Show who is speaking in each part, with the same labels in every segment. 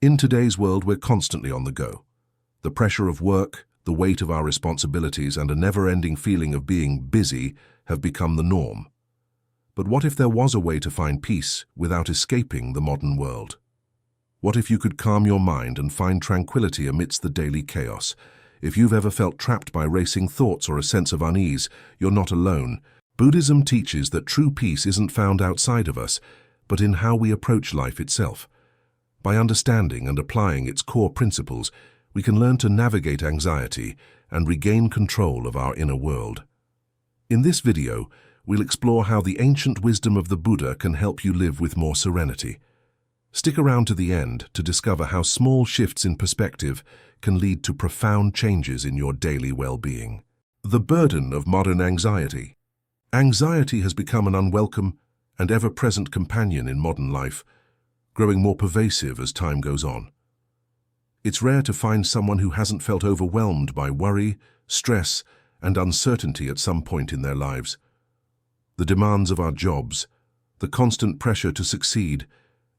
Speaker 1: In today's world, we're constantly on the go. The pressure of work, the weight of our responsibilities, and a never-ending feeling of being busy have become the norm. But what if there was a way to find peace without escaping the modern world? What if you could calm your mind and find tranquility amidst the daily chaos? If you've ever felt trapped by racing thoughts or a sense of unease, you're not alone. Buddhism teaches that true peace isn't found outside of us, but in how we approach life itself. By understanding and applying its core principles, we can learn to navigate anxiety and regain control of our inner world. In this video, we'll explore how the ancient wisdom of the Buddha can help you live with more serenity. Stick around to the end to discover how small shifts in perspective can lead to profound changes in your daily well-being. The burden of modern anxiety. Anxiety has become an unwelcome and ever-present companion in modern life, growing more pervasive as time goes on. It's rare to find someone who hasn't felt overwhelmed by worry, stress, and uncertainty at some point in their lives. The demands of our jobs, the constant pressure to succeed,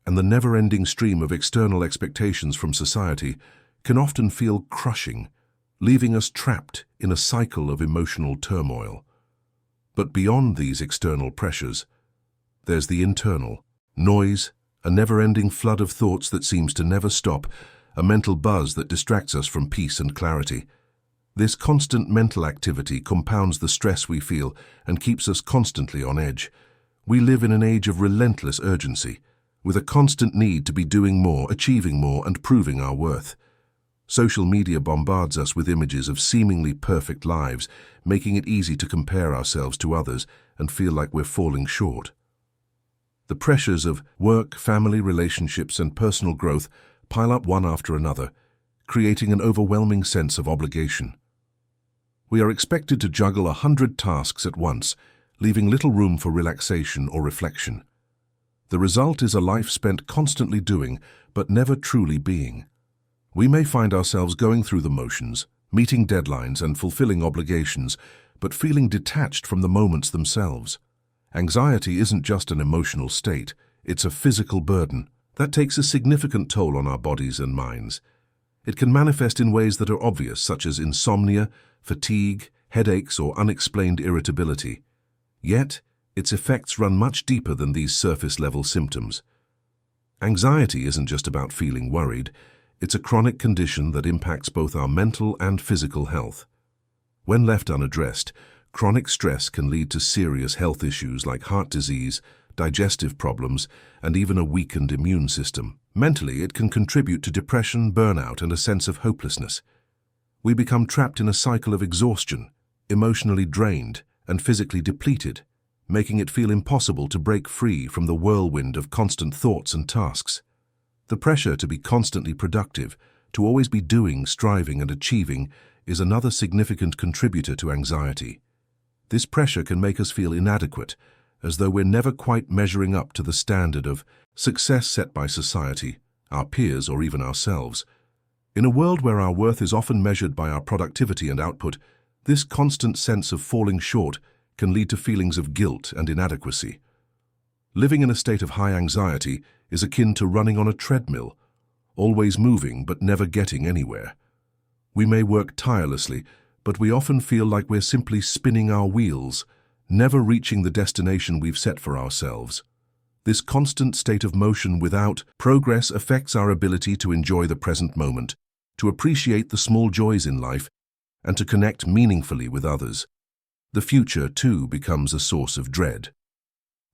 Speaker 1: and the never-ending stream of external expectations from society can often feel crushing, leaving us trapped in a cycle of emotional turmoil. But beyond these external pressures, there's the internal noise, a never-ending flood of thoughts that seems to never stop, a mental buzz that distracts us from peace and clarity. This constant mental activity compounds the stress we feel and keeps us constantly on edge. We live in an age of relentless urgency, with a constant need to be doing more, achieving more, and proving our worth. Social media bombards us with images of seemingly perfect lives, making it easy to compare ourselves to others and feel like we're falling short. The pressures of work, family, relationships, and personal growth pile up one after another, creating an overwhelming sense of obligation. We are expected to juggle 100 tasks at once, leaving little room for relaxation or reflection. The result is a life spent constantly doing, but never truly being. We may find ourselves going through the motions, meeting deadlines and fulfilling obligations, but feeling detached from the moments themselves. Anxiety isn't just an emotional state, it's a physical burden that takes a significant toll on our bodies and minds. It can manifest in ways that are obvious, such as insomnia, fatigue, headaches, or unexplained irritability. Yet, its effects run much deeper than these surface-level symptoms. Anxiety isn't just about feeling worried, it's a chronic condition that impacts both our mental and physical health. When left unaddressed, chronic stress can lead to serious health issues like heart disease, digestive problems, and even a weakened immune system. Mentally, it can contribute to depression, burnout, and a sense of hopelessness. We become trapped in a cycle of exhaustion, emotionally drained, and physically depleted, making it feel impossible to break free from the whirlwind of constant thoughts and tasks. The pressure to be constantly productive, to always be doing, striving, and achieving, is another significant contributor to anxiety. This pressure can make us feel inadequate, as though we're never quite measuring up to the standard of success set by society, our peers, or even ourselves. In a world where our worth is often measured by our productivity and output, this constant sense of falling short can lead to feelings of guilt and inadequacy. Living in a state of high anxiety is akin to running on a treadmill, always moving but never getting anywhere. We may work tirelessly, but we often feel like we're simply spinning our wheels, never reaching the destination we've set for ourselves. This constant state of motion without progress affects our ability to enjoy the present moment, to appreciate the small joys in life, and to connect meaningfully with others. The future, too, becomes a source of dread.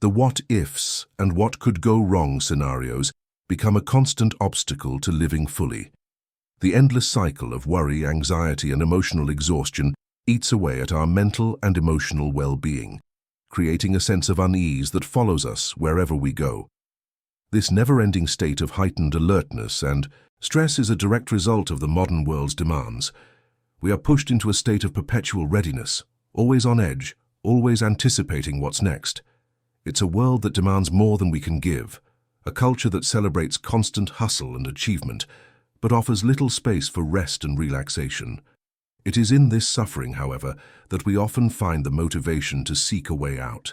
Speaker 1: The what-ifs and what could go wrong scenarios become a constant obstacle to living fully. The endless cycle of worry, anxiety, and emotional exhaustion eats away at our mental and emotional well-being, creating a sense of unease that follows us wherever we go. This never-ending state of heightened alertness and stress is a direct result of the modern world's demands. We are pushed into a state of perpetual readiness, always on edge, always anticipating what's next. It's a world that demands more than we can give, a culture that celebrates constant hustle and achievement, but offers little space for rest and relaxation. It is in this suffering, however, that we often find the motivation to seek a way out.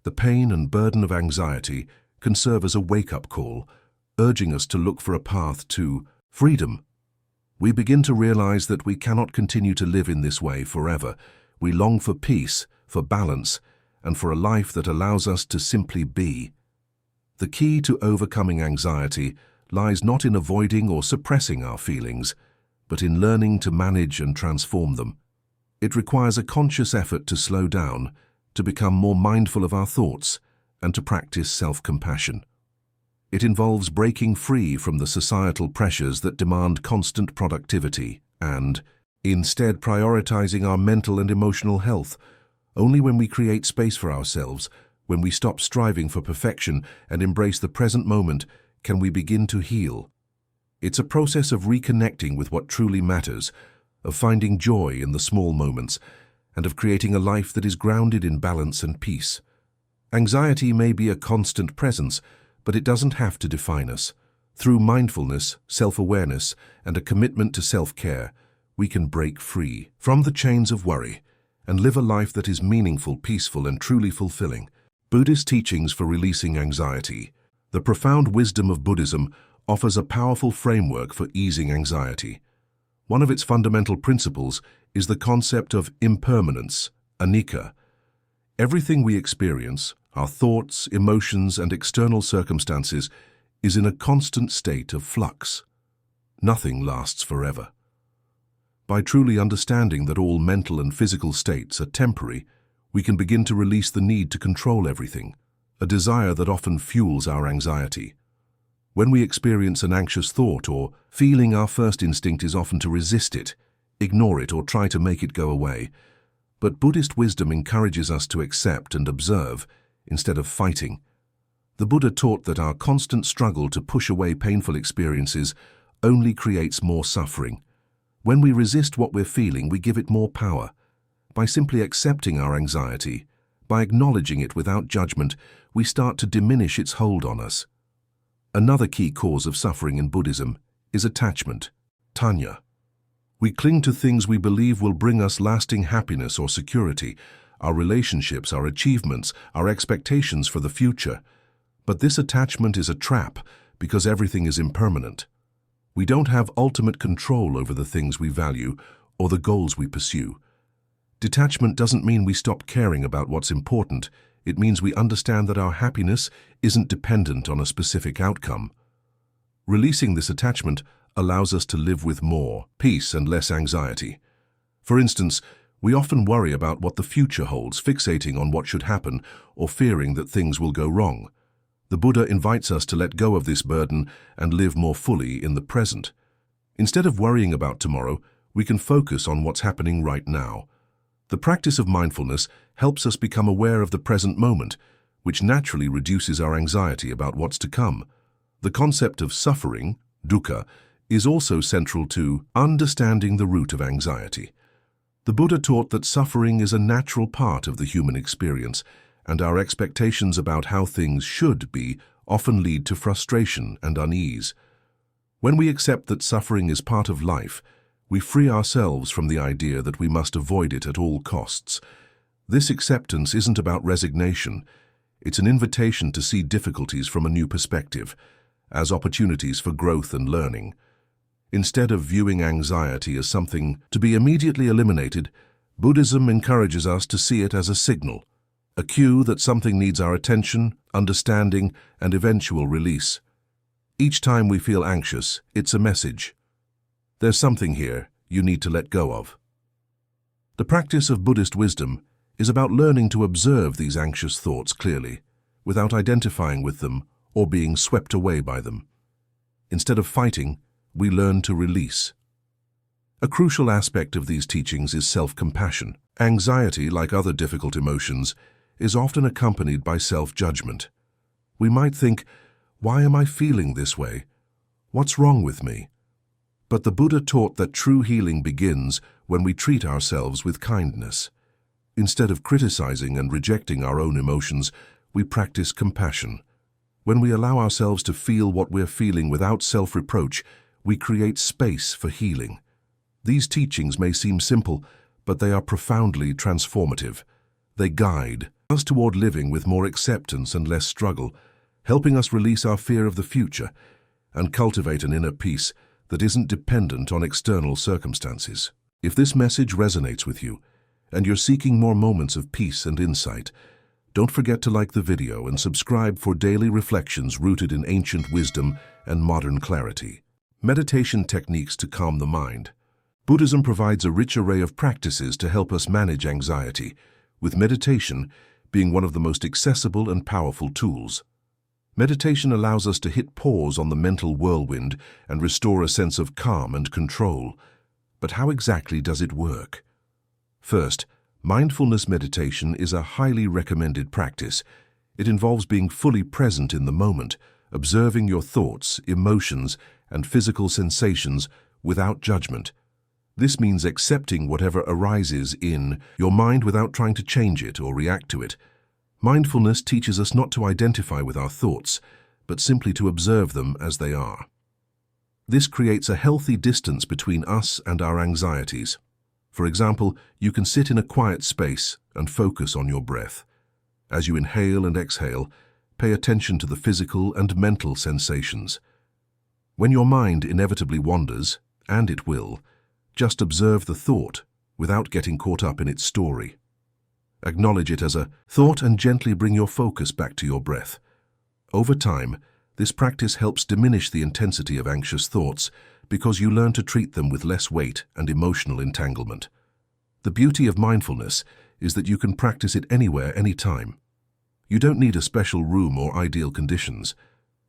Speaker 1: The pain and burden of anxiety can serve as a wake-up call, urging us to look for a path to freedom. We begin to realize that we cannot continue to live in this way forever. We long for peace, for balance, and for a life that allows us to simply be. The key to overcoming anxiety lies not in avoiding or suppressing our feelings, but in learning to manage and transform them. It requires a conscious effort to slow down, to become more mindful of our thoughts, and to practice self-compassion. It involves breaking free from the societal pressures that demand constant productivity and, instead, prioritizing our mental and emotional health. Only when we create space for ourselves, when we stop striving for perfection and embrace the present moment, can we begin to heal. It's a process of reconnecting with what truly matters, of finding joy in the small moments, and of creating a life that is grounded in balance and peace. Anxiety may be a constant presence, but it doesn't have to define us. Through mindfulness, self-awareness, and a commitment to self-care, we can break free from the chains of worry and live a life that is meaningful, peaceful, and truly fulfilling. Buddhist teachings for releasing anxiety. The profound wisdom of Buddhism offers a powerful framework for easing anxiety. One of its fundamental principles is the concept of impermanence, anicca. Everything we experience, our thoughts, emotions, and external circumstances, is in a constant state of flux. Nothing lasts forever. By truly understanding that all mental and physical states are temporary, we can begin to release the need to control everything, a desire that often fuels our anxiety. When we experience an anxious thought or feeling, our first instinct is often to resist it, ignore it, or try to make it go away. But Buddhist wisdom encourages us to accept and observe instead of fighting. The Buddha taught that our constant struggle to push away painful experiences only creates more suffering. When we resist what we're feeling, we give it more power. By simply accepting our anxiety, by acknowledging it without judgment, we start to diminish its hold on us. Another key cause of suffering in Buddhism is attachment, tanya. We cling to things we believe will bring us lasting happiness or security, our relationships, our achievements, our expectations for the future. But this attachment is a trap because everything is impermanent. We don't have ultimate control over the things we value or the goals we pursue. Detachment doesn't mean we stop caring about what's important. It means we understand that our happiness isn't dependent on a specific outcome. Releasing this attachment allows us to live with more peace and less anxiety. For instance, we often worry about what the future holds, fixating on what should happen or fearing that things will go wrong. The Buddha invites us to let go of this burden and live more fully in the present. Instead of worrying about tomorrow, we can focus on what's happening right now. The practice of mindfulness helps us become aware of the present moment, which naturally reduces our anxiety about what's to come. The concept of suffering, dukkha, is also central to understanding the root of anxiety. The Buddha taught that suffering is a natural part of the human experience, and our expectations about how things should be often lead to frustration and unease. When we accept that suffering is part of life, we free ourselves from the idea that we must avoid it at all costs. This acceptance isn't about resignation. It's an invitation to see difficulties from a new perspective, as opportunities for growth and learning. Instead of viewing anxiety as something to be immediately eliminated, Buddhism encourages us to see it as a signal, a cue that something needs our attention, understanding, and eventual release. Each time we feel anxious, it's a message. There's something here you need to let go of. The practice of Buddhist wisdom is about learning to observe these anxious thoughts clearly, without identifying with them or being swept away by them. Instead of fighting, we learn to release. A crucial aspect of these teachings is self-compassion. Anxiety, like other difficult emotions, is often accompanied by self-judgment. We might think, why am I feeling this way? What's wrong with me? But the Buddha taught that true healing begins when we treat ourselves with kindness. Instead of criticizing and rejecting our own emotions, we practice compassion. When we allow ourselves to feel what we're feeling without self-reproach, we create space for healing. These teachings may seem simple, but they are profoundly transformative. They guide us toward living with more acceptance and less struggle, helping us release our fear of the future and cultivate an inner peace that isn't dependent on external circumstances. If this message resonates with you, and you're seeking more moments of peace and insight, don't forget to like the video and subscribe for daily reflections rooted in ancient wisdom and modern clarity. Meditation techniques to calm the mind. Buddhism provides a rich array of practices to help us manage anxiety, with meditation being one of the most accessible and powerful tools. Meditation allows us to hit pause on the mental whirlwind and restore a sense of calm and control. But how exactly does it work? First, mindfulness meditation is a highly recommended practice. It involves being fully present in the moment, observing your thoughts, emotions, and physical sensations without judgment. This means accepting whatever arises in your mind without trying to change it or react to it. Mindfulness teaches us not to identify with our thoughts, but simply to observe them as they are. This creates a healthy distance between us and our anxieties. For example, you can sit in a quiet space and focus on your breath. As you inhale and exhale, pay attention to the physical and mental sensations. When your mind inevitably wanders, and it will, just observe the thought without getting caught up in its story. Acknowledge it as a thought and gently bring your focus back to your breath. Over time, this practice helps diminish the intensity of anxious thoughts because you learn to treat them with less weight and emotional entanglement. The beauty of mindfulness is that you can practice it anywhere, anytime. You don't need a special room or ideal conditions.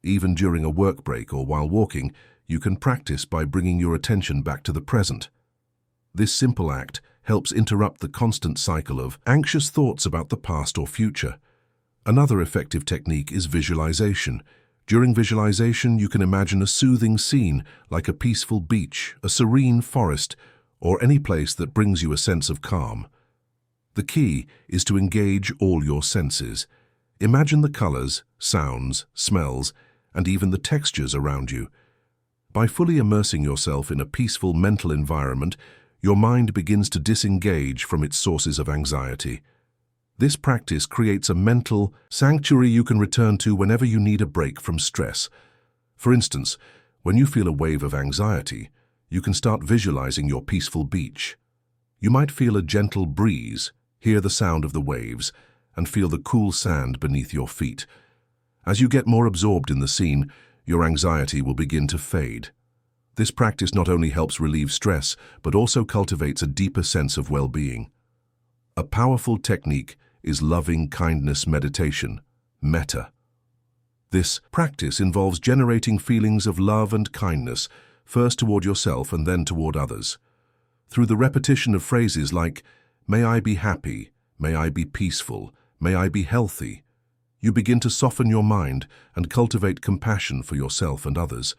Speaker 1: Even during a work break or while walking, you can practice by bringing your attention back to the present. This simple act helps interrupt the constant cycle of anxious thoughts about the past or future. Another effective technique is visualization. During visualization, you can imagine a soothing scene like a peaceful beach, a serene forest, or any place that brings you a sense of calm. The key is to engage all your senses. Imagine the colors, sounds, smells, and even the textures around you. By fully immersing yourself in a peaceful mental environment, your mind begins to disengage from its sources of anxiety. This practice creates a mental sanctuary you can return to whenever you need a break from stress. For instance, when you feel a wave of anxiety, you can start visualizing your peaceful beach. You might feel a gentle breeze, hear the sound of the waves, and feel the cool sand beneath your feet. As you get more absorbed in the scene, your anxiety will begin to fade. This practice not only helps relieve stress, but also cultivates a deeper sense of well-being. A powerful technique is loving kindness meditation, metta. This practice involves generating feelings of love and kindness, first toward yourself and then toward others. Through the repetition of phrases like, "May I be happy," "May I be peaceful," "May I be healthy," you begin to soften your mind and cultivate compassion for yourself and others.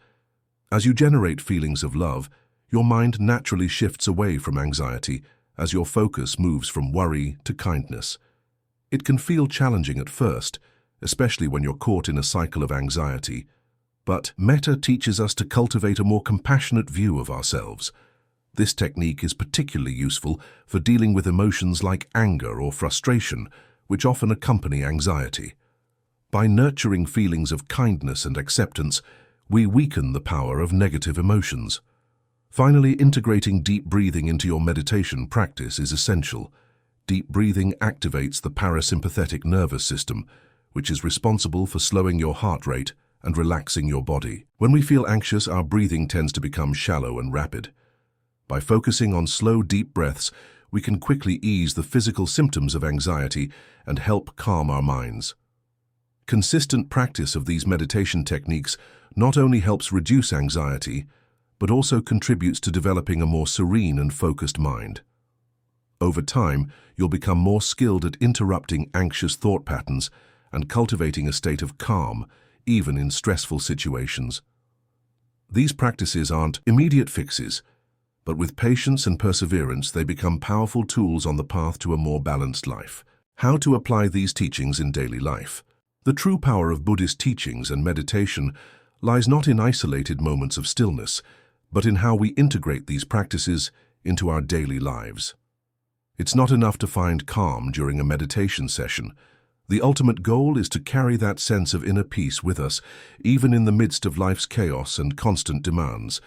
Speaker 1: As you generate feelings of love, your mind naturally shifts away from anxiety as your focus moves from worry to kindness. It can feel challenging at first, especially when you're caught in a cycle of anxiety, but metta teaches us to cultivate a more compassionate view of ourselves. This technique is particularly useful for dealing with emotions like anger or frustration, which often accompany anxiety. By nurturing feelings of kindness and acceptance, we weaken the power of negative emotions. Finally, integrating deep breathing into your meditation practice is essential. Deep breathing activates the parasympathetic nervous system, which is responsible for slowing your heart rate and relaxing your body. When we feel anxious, our breathing tends to become shallow and rapid. By focusing on slow, deep breaths, we can quickly ease the physical symptoms of anxiety and help calm our minds. Consistent practice of these meditation techniques not only helps reduce anxiety, but also contributes to developing a more serene and focused mind. Over time, you'll become more skilled at interrupting anxious thought patterns and cultivating a state of calm, even in stressful situations. These practices aren't immediate fixes, but with patience and perseverance, they become powerful tools on the path to a more balanced life. How to apply these teachings in daily life? The true power of Buddhist teachings and meditation lies not in isolated moments of stillness, but in how we integrate these practices into our daily lives. It's not enough to find calm during a meditation session. The ultimate goal is to carry that sense of inner peace with us, even in the midst of life's chaos and constant demands.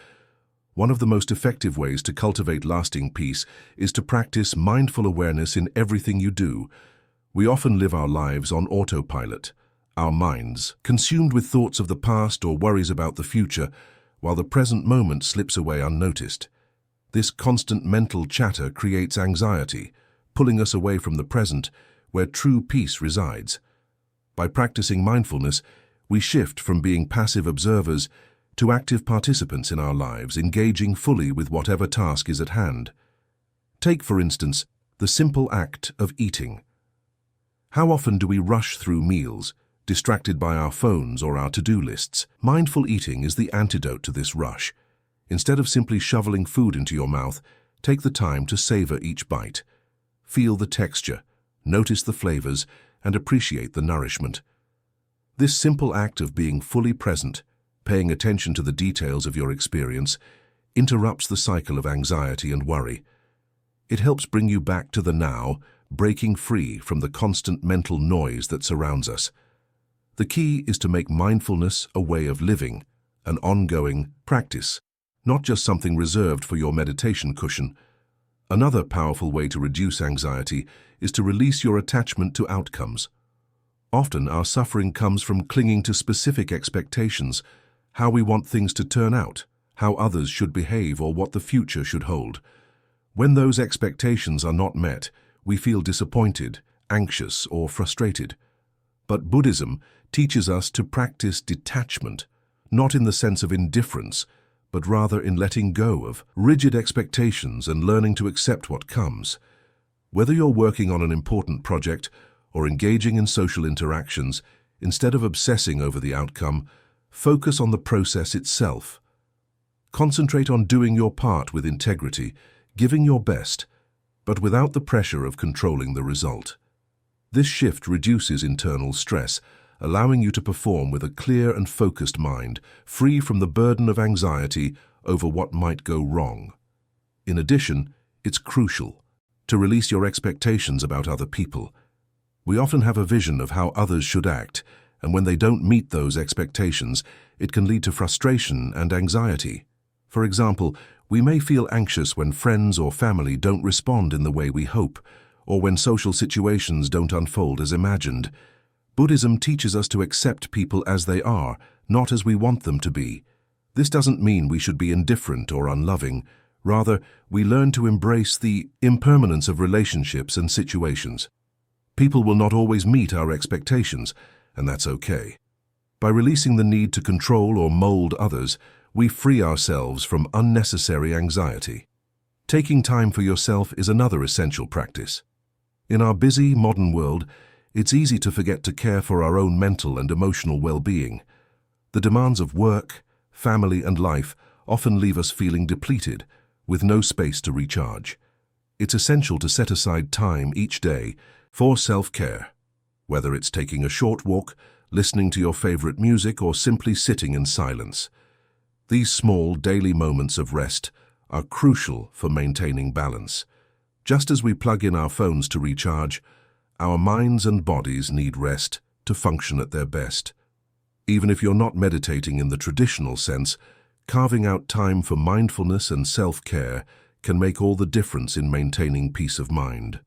Speaker 1: One of the most effective ways to cultivate lasting peace is to practice mindful awareness in everything you do. We often live our lives on autopilot, our minds consumed with thoughts of the past or worries about the future, while the present moment slips away unnoticed. This constant mental chatter creates anxiety, pulling us away from the present, where true peace resides. By practicing mindfulness, we shift from being passive observers to active participants in our lives, engaging fully with whatever task is at hand. Take, for instance, the simple act of eating. How often do we rush through meals, distracted by our phones or our to-do lists? Mindful eating is the antidote to this rush. Instead of simply shoveling food into your mouth, take the time to savor each bite. Feel the texture, notice the flavors, and appreciate the nourishment. This simple act of being fully present, paying attention to the details of your experience, interrupts the cycle of anxiety and worry. It helps bring you back to the now, breaking free from the constant mental noise that surrounds us. The key is to make mindfulness a way of living, an ongoing practice, not just something reserved for your meditation cushion. Another powerful way to reduce anxiety is to release your attachment to outcomes. Often our suffering comes from clinging to specific expectations, how we want things to turn out, how others should behave, or what the future should hold. When those expectations are not met, we feel disappointed, anxious, or frustrated. But Buddhism teaches us to practice detachment, not in the sense of indifference, but rather in letting go of rigid expectations and learning to accept what comes. Whether you're working on an important project or engaging in social interactions, instead of obsessing over the outcome, focus on the process itself. Concentrate on doing your part with integrity, giving your best, but without the pressure of controlling the result. This shift reduces internal stress, allowing you to perform with a clear and focused mind, free from the burden of anxiety over what might go wrong. In addition, it's crucial to release your expectations about other people. We often have a vision of how others should act, and when they don't meet those expectations, it can lead to frustration and anxiety. For example, we may feel anxious when friends or family don't respond in the way we hope, or when social situations don't unfold as imagined. Buddhism teaches us to accept people as they are, not as we want them to be. This doesn't mean we should be indifferent or unloving. Rather, we learn to embrace the impermanence of relationships and situations. People will not always meet our expectations, and that's okay. By releasing the need to control or mold others, we free ourselves from unnecessary anxiety. Taking time for yourself is another essential practice. In our busy, modern world, it's easy to forget to care for our own mental and emotional well-being. The demands of work, family, and life often leave us feeling depleted, with no space to recharge. It's essential to set aside time each day for self-care, whether it's taking a short walk, listening to your favorite music, or simply sitting in silence. These small daily moments of rest are crucial for maintaining balance. Just as we plug in our phones to recharge, our minds and bodies need rest to function at their best. Even if you're not meditating in the traditional sense, carving out time for mindfulness and self-care can make all the difference in maintaining peace of mind.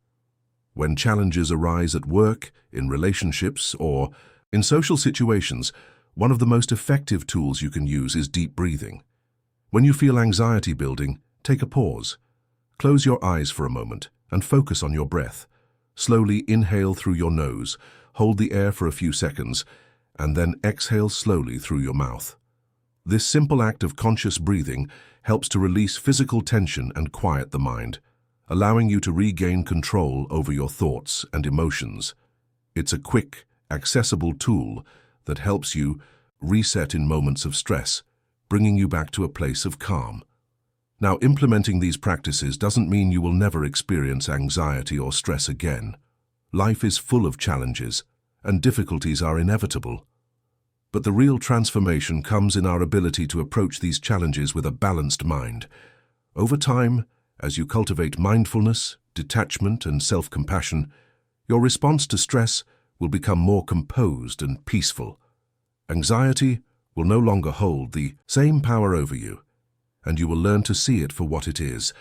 Speaker 1: When challenges arise at work, in relationships, or in social situations, one of the most effective tools you can use is deep breathing. When you feel anxiety building, take a pause. Close your eyes for a moment and focus on your breath. Slowly inhale through your nose, hold the air for a few seconds, and then exhale slowly through your mouth. This simple act of conscious breathing helps to release physical tension and quiet the mind, allowing you to regain control over your thoughts and emotions. It's a quick, accessible tool that helps you reset in moments of stress, bringing you back to a place of calm. Now, implementing these practices doesn't mean you will never experience anxiety or stress again. Life is full of challenges, and difficulties are inevitable. But the real transformation comes in our ability to approach these challenges with a balanced mind. Over time, as you cultivate mindfulness, detachment, and self-compassion, your response to stress will become more composed and peaceful. Anxiety will no longer hold the same power over you, and you will learn to see it for what it is,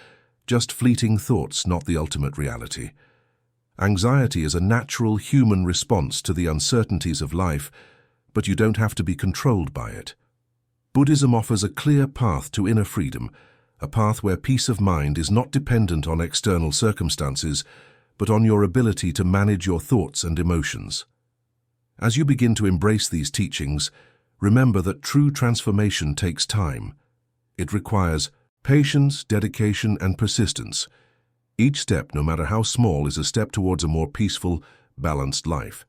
Speaker 1: just fleeting thoughts, not the ultimate reality. Anxiety is a natural human response to the uncertainties of life, but you don't have to be controlled by it. Buddhism offers a clear path to inner freedom, a path where peace of mind is not dependent on external circumstances, but on your ability to manage your thoughts and emotions. As you begin to embrace these teachings, remember that true transformation takes time. It requires patience, dedication, and persistence. Each step, no matter how small, is a step towards a more peaceful, balanced life.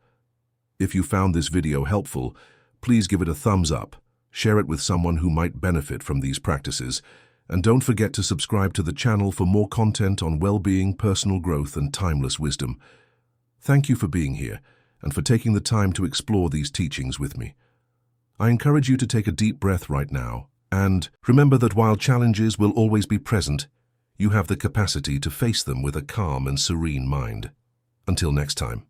Speaker 1: If you found this video helpful, please give it a thumbs up, share it with someone who might benefit from these practices, and don't forget to subscribe to the channel for more content on well-being, personal growth, and timeless wisdom. Thank you for being here and for taking the time to explore these teachings with me. I encourage you to take a deep breath right now, and remember that while challenges will always be present, you have the capacity to face them with a calm and serene mind. Until next time.